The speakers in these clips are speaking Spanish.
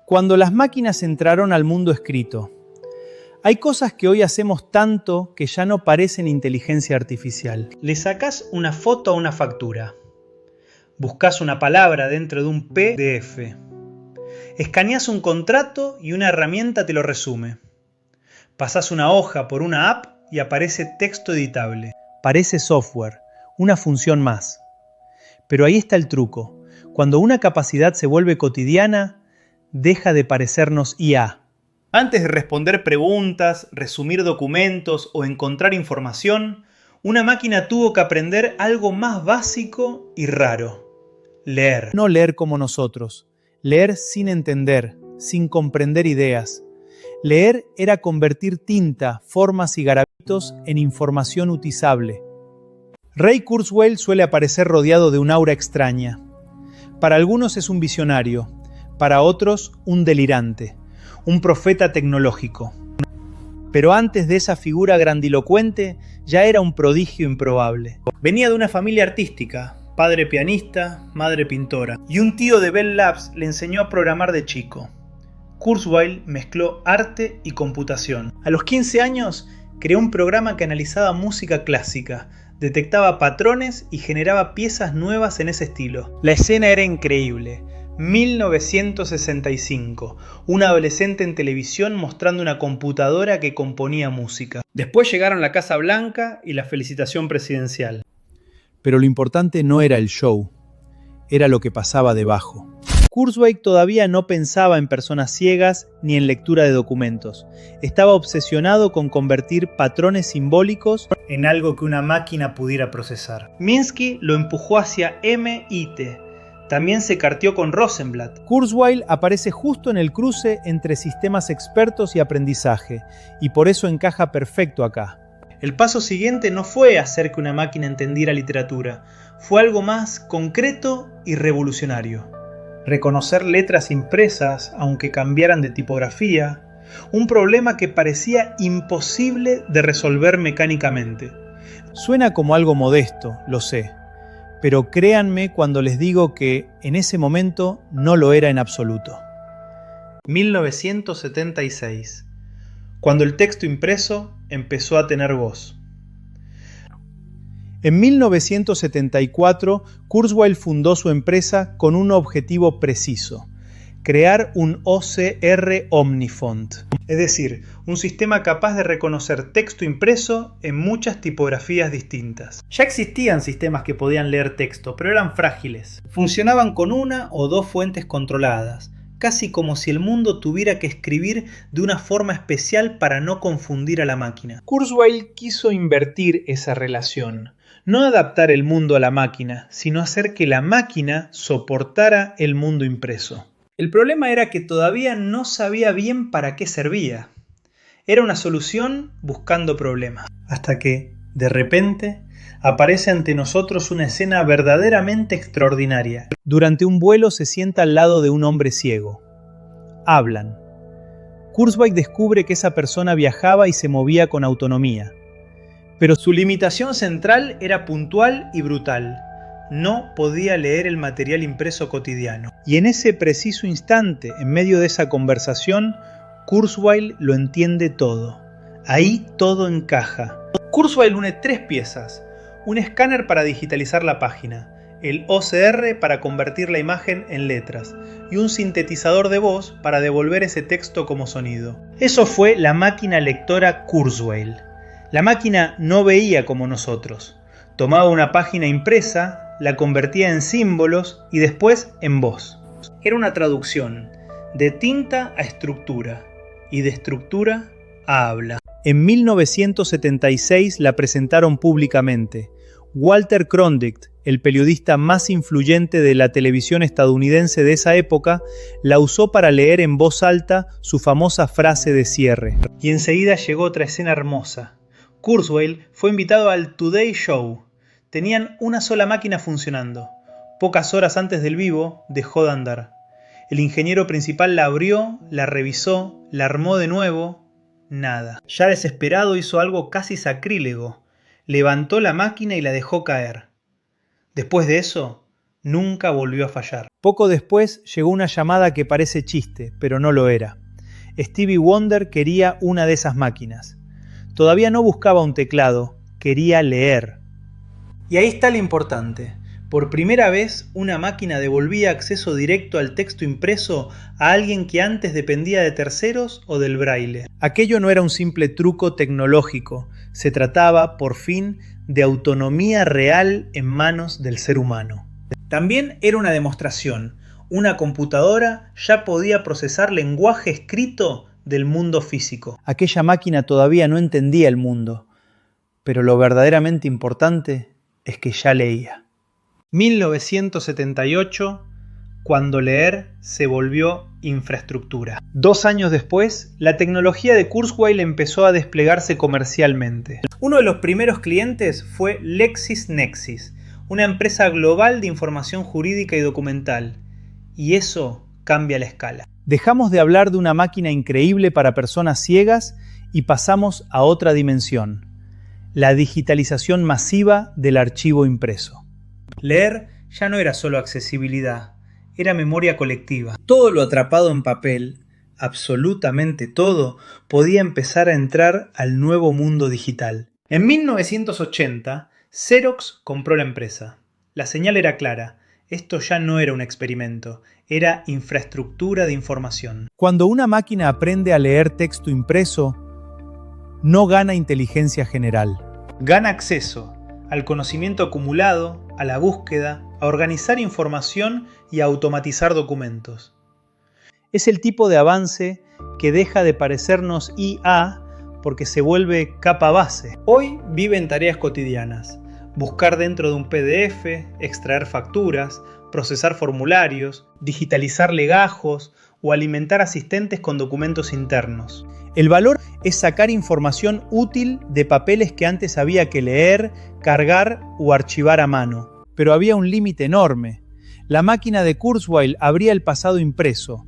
Cuando las máquinas entraron al mundo escrito, hay cosas que hoy hacemos tanto que ya no parecen inteligencia artificial. Le sacás una foto a una factura. Buscás una palabra dentro de un PDF. Escaneás un contrato y una herramienta te lo resume. Pasás una hoja por una app y aparece texto editable. Parece software, una función más. Pero ahí está el truco. Cuando una capacidad se vuelve cotidiana, deja de parecernos IA. Antes de responder preguntas, resumir documentos o encontrar información, una máquina tuvo que aprender algo más básico y raro: leer. No leer como nosotros, leer sin entender, sin comprender ideas. Leer era convertir tinta, formas y garabitos en información utilizable. Ray Kurzweil suele aparecer rodeado de un aura extraña. Para algunos es un visionario, para otros un delirante, un profeta tecnológico. Pero antes de esa figura grandilocuente, ya era un prodigio improbable. Venía de una familia artística, padre pianista, madre pintora, y un tío de Bell Labs le enseñó a programar de chico. Kurzweil mezcló arte y computación. A los 15 años creó un programa que analizaba música clásica, detectaba patrones y generaba piezas nuevas en ese estilo. La escena era increíble. 1965, un adolescente en televisión mostrando una computadora que componía música. Después llegaron la Casa Blanca y la felicitación presidencial. Pero lo importante no era el show, era lo que pasaba debajo. Kurzweil todavía no pensaba en personas ciegas ni en lectura de documentos. Estaba obsesionado con convertir patrones simbólicos en algo que una máquina pudiera procesar. Minsky lo empujó hacia MIT. También se carteó con Rosenblatt. Kurzweil aparece justo en el cruce entre sistemas expertos y aprendizaje, y por eso encaja perfecto acá. El paso siguiente no fue hacer que una máquina entendiera literatura, fue algo más concreto y revolucionario. Reconocer letras impresas, aunque cambiaran de tipografía, un problema que parecía imposible de resolver mecánicamente. Suena como algo modesto, lo sé, pero créanme cuando les digo que en ese momento no lo era en absoluto. 1976, cuando el texto impreso empezó a tener voz. En 1974, Kurzweil fundó su empresa con un objetivo preciso: crear un OCR Omnifont. Es decir, un sistema capaz de reconocer texto impreso en muchas tipografías distintas. Ya existían sistemas que podían leer texto, pero eran frágiles. Funcionaban con una o dos fuentes controladas, casi como si el mundo tuviera que escribir de una forma especial para no confundir a la máquina. Kurzweil quiso invertir esa relación. No adaptar el mundo a la máquina, sino hacer que la máquina soportara el mundo impreso. El problema era que todavía no sabía bien para qué servía. Era una solución buscando problemas. Hasta que, de repente, aparece ante nosotros una escena verdaderamente extraordinaria. Durante un vuelo se sienta al lado de un hombre ciego. Hablan. Kurzweil descubre que esa persona viajaba y se movía con autonomía. Pero su limitación central era puntual y brutal. No podía leer el material impreso cotidiano. Y en ese preciso instante, en medio de esa conversación, Kurzweil lo entiende todo. Ahí todo encaja. Kurzweil une tres piezas: un escáner para digitalizar la página, el OCR para convertir la imagen en letras y un sintetizador de voz para devolver ese texto como sonido. Eso fue la máquina lectora Kurzweil. La máquina no veía como nosotros. Tomaba una página impresa, la convertía en símbolos y después en voz. Era una traducción de tinta a estructura y de estructura a habla. En 1976 la presentaron públicamente. Walter Cronkite, el periodista más influyente de la televisión estadounidense de esa época, la usó para leer en voz alta su famosa frase de cierre. Y enseguida llegó otra escena hermosa. Kurzweil fue invitado al Today Show. Tenían una sola máquina funcionando. Pocas horas antes del vivo, dejó de andar. El ingeniero principal la abrió, la revisó, la armó de nuevo. Nada. Ya desesperado hizo algo casi sacrílego. Levantó la máquina y la dejó caer. Después de eso, nunca volvió a fallar. Poco después llegó una llamada que parece chiste, pero no lo era. Stevie Wonder quería una de esas máquinas. Todavía no buscaba un teclado, quería leer. Y ahí está lo importante. Por primera vez, una máquina devolvía acceso directo al texto impreso a alguien que antes dependía de terceros o del braille. Aquello no era un simple truco tecnológico, se trataba, por fin, de autonomía real en manos del ser humano. También era una demostración. Una computadora ya podía procesar lenguaje escrito del mundo físico. Aquella máquina todavía no entendía el mundo, pero lo verdaderamente importante es que ya leía. 1978, cuando leer se volvió infraestructura. 2 años después, la tecnología de Kurzweil empezó a desplegarse comercialmente. Uno de los primeros clientes fue LexisNexis, una empresa global de información jurídica y documental. Y eso cambia la escala. Dejamos de hablar de una máquina increíble para personas ciegas y pasamos a otra dimensión: la digitalización masiva del archivo impreso. Leer ya no era solo accesibilidad, era memoria colectiva. Todo lo atrapado en papel, absolutamente todo, podía empezar a entrar al nuevo mundo digital. En 1980, Xerox compró la empresa. La señal era clara. Esto ya no era un experimento, era infraestructura de información. Cuando una máquina aprende a leer texto impreso, no gana inteligencia general. Gana acceso al conocimiento acumulado, a la búsqueda, a organizar información y a automatizar documentos. Es el tipo de avance que deja de parecernos IA porque se vuelve capa base. Hoy vive en tareas cotidianas. Buscar dentro de un PDF, extraer facturas, procesar formularios, digitalizar legajos o alimentar asistentes con documentos internos. El valor es sacar información útil de papeles que antes había que leer, cargar o archivar a mano. Pero había un límite enorme. La máquina de Kurzweil abría el pasado impreso.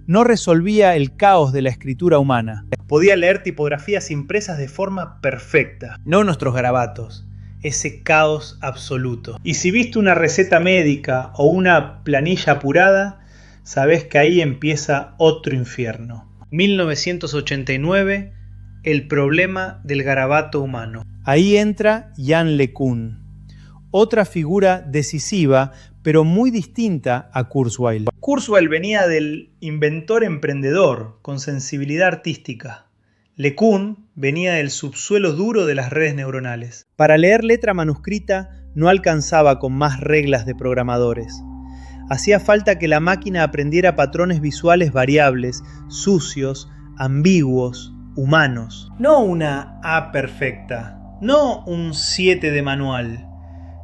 No resolvía el caos de la escritura humana. Podía leer tipografías impresas de forma perfecta, no nuestros garabatos. Ese caos absoluto. Y si viste una receta médica o una planilla apurada, sabés que ahí empieza otro infierno. 1989, el problema del garabato humano. Ahí entra Jan LeCun, otra figura decisiva, pero muy distinta a Kurzweil. Kurzweil venía del inventor emprendedor, con sensibilidad artística. LeCun venía del subsuelo duro de las redes neuronales. Para leer letra manuscrita no alcanzaba con más reglas de programadores. Hacía falta que la máquina aprendiera patrones visuales variables, sucios, ambiguos, humanos. No una A perfecta, no un 7 de manual.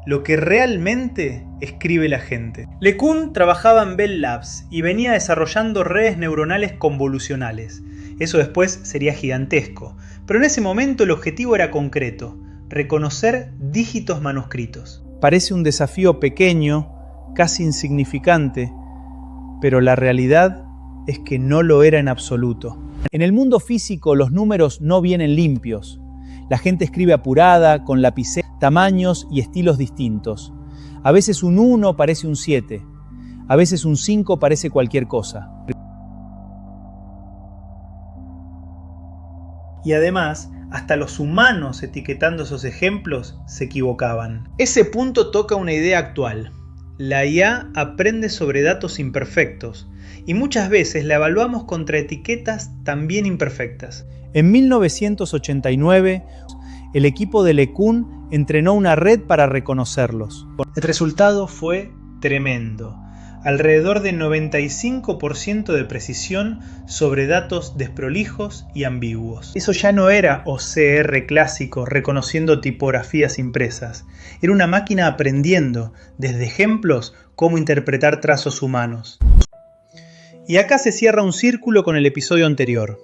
Lo que realmente escribe la gente. LeCun trabajaba en Bell Labs y venía desarrollando redes neuronales convolucionales. Eso después sería gigantesco, pero en ese momento el objetivo era concreto: reconocer dígitos manuscritos. Parece un desafío pequeño, casi insignificante, pero la realidad es que no lo era en absoluto. En el mundo físico los números no vienen limpios. La gente escribe apurada, con lapicera, tamaños y estilos distintos. A veces un 1 parece un 7, a veces un 5 parece cualquier cosa. Y además, hasta los humanos etiquetando esos ejemplos se equivocaban. Ese punto toca una idea actual. La IA aprende sobre datos imperfectos y muchas veces la evaluamos contra etiquetas también imperfectas. En 1989, el equipo de LeCun entrenó una red para reconocerlos. El resultado fue tremendo. Alrededor de 95% de precisión sobre datos desprolijos y ambiguos. Eso ya no era OCR clásico reconociendo tipografías impresas. Era una máquina aprendiendo, desde ejemplos, cómo interpretar trazos humanos. Y acá se cierra un círculo con el episodio anterior.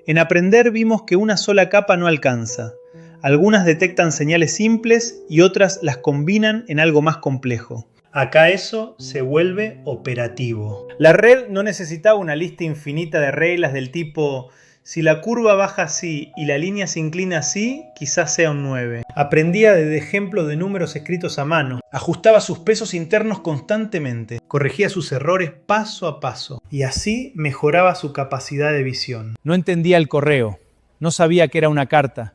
En aprender vimos que una sola capa no alcanza. Algunas detectan señales simples y otras las combinan en algo más complejo. Acá eso se vuelve operativo. La red no necesitaba una lista infinita de reglas del tipo: Si la curva baja así y la línea se inclina así, quizás sea un 9. Aprendía desde ejemplos de números escritos a mano. Ajustaba sus pesos internos constantemente. Corregía sus errores paso a paso. Y así mejoraba su capacidad de visión. No entendía el correo, no sabía que era una carta,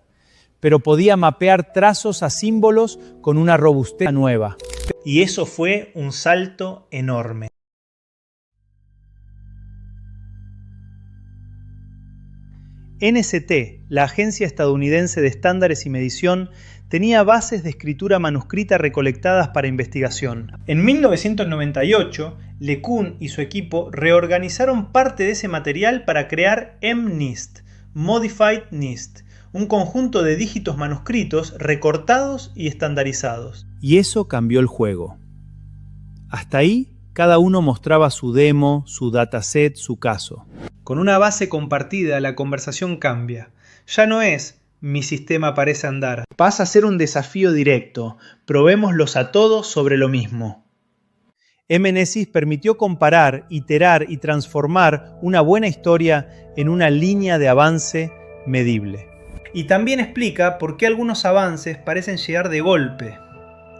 pero podía mapear trazos a símbolos con una robustez nueva. Y eso fue un salto enorme. NST, la Agencia Estadounidense de Estándares y Medición, tenía bases de escritura manuscrita recolectadas para investigación. En 1998, LeCun y su equipo reorganizaron parte de ese material para crear MNIST, Modified NIST, un conjunto de dígitos manuscritos recortados y estandarizados. Y eso cambió el juego. Hasta ahí, cada uno mostraba su demo, su dataset, su caso. Con una base compartida, la conversación cambia. Ya no es mi sistema parece andar. Pasa a ser un desafío directo. Probémoslos a todos sobre lo mismo. MNesis permitió comparar, iterar y transformar una buena historia en una línea de avance medible. Y también explica por qué algunos avances parecen llegar de golpe.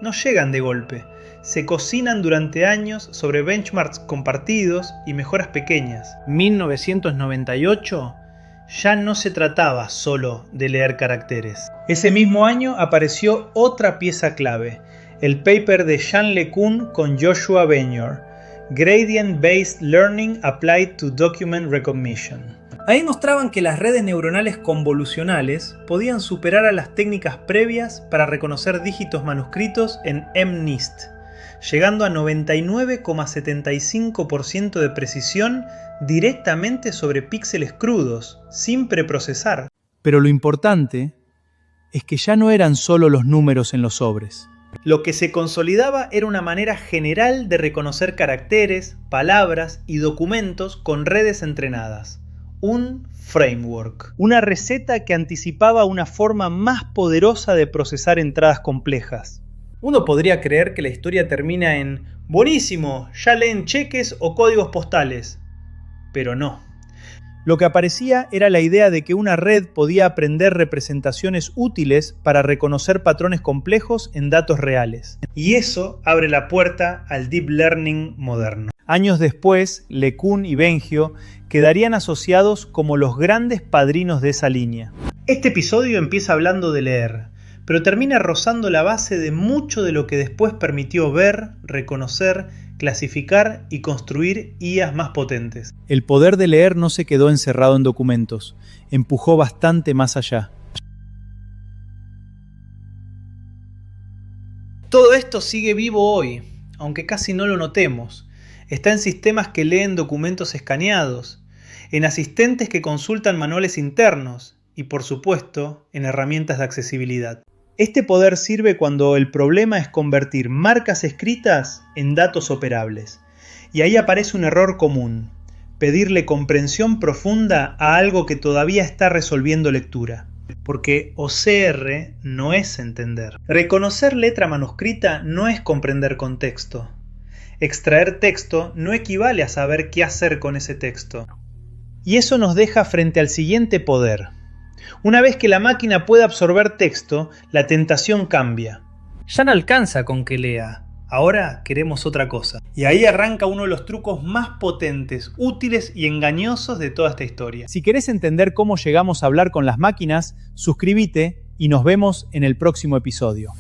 No llegan de golpe. Se cocinan durante años sobre benchmarks compartidos y mejoras pequeñas. 1998 ya no se trataba solo de leer caracteres. Ese mismo año apareció otra pieza clave, el paper de Jean LeCun con Joshua Benioff, Gradient Based Learning Applied to Document Recognition. Ahí mostraban que las redes neuronales convolucionales podían superar a las técnicas previas para reconocer dígitos manuscritos en MNIST, llegando a 99,75% de precisión directamente sobre píxeles crudos, sin preprocesar. Pero lo importante es que ya no eran solo los números en los sobres. Lo que se consolidaba era una manera general de reconocer caracteres, palabras y documentos con redes entrenadas. Un framework. Una receta que anticipaba una forma más poderosa de procesar entradas complejas. Uno podría creer que la historia termina en ¡buenísimo! Ya leen cheques o códigos postales. Pero no. Lo que aparecía era la idea de que una red podía aprender representaciones útiles para reconocer patrones complejos en datos reales. Y eso abre la puerta al deep learning moderno. Años después, LeCun y Benioff quedarían asociados como los grandes padrinos de esa línea. Este episodio empieza hablando de leer, pero termina rozando la base de mucho de lo que después permitió ver, reconocer, clasificar y construir IAs más potentes. El poder de leer no se quedó encerrado en documentos, empujó bastante más allá. Todo esto sigue vivo hoy, aunque casi no lo notemos. Está en sistemas que leen documentos escaneados, en asistentes que consultan manuales internos y, por supuesto, en herramientas de accesibilidad. Este poder sirve cuando el problema es convertir marcas escritas en datos operables. Y ahí aparece un error común: pedirle comprensión profunda a algo que todavía está resolviendo lectura. Porque OCR no es entender. Reconocer letra manuscrita no es comprender contexto. Extraer texto no equivale a saber qué hacer con ese texto. Y eso nos deja frente al siguiente poder. Una vez que la máquina puede absorber texto, la tentación cambia. Ya no alcanza con que lea. Ahora queremos otra cosa. Y ahí arranca uno de los trucos más potentes, útiles y engañosos de toda esta historia. Si querés entender cómo llegamos a hablar con las máquinas, suscríbete y nos vemos en el próximo episodio.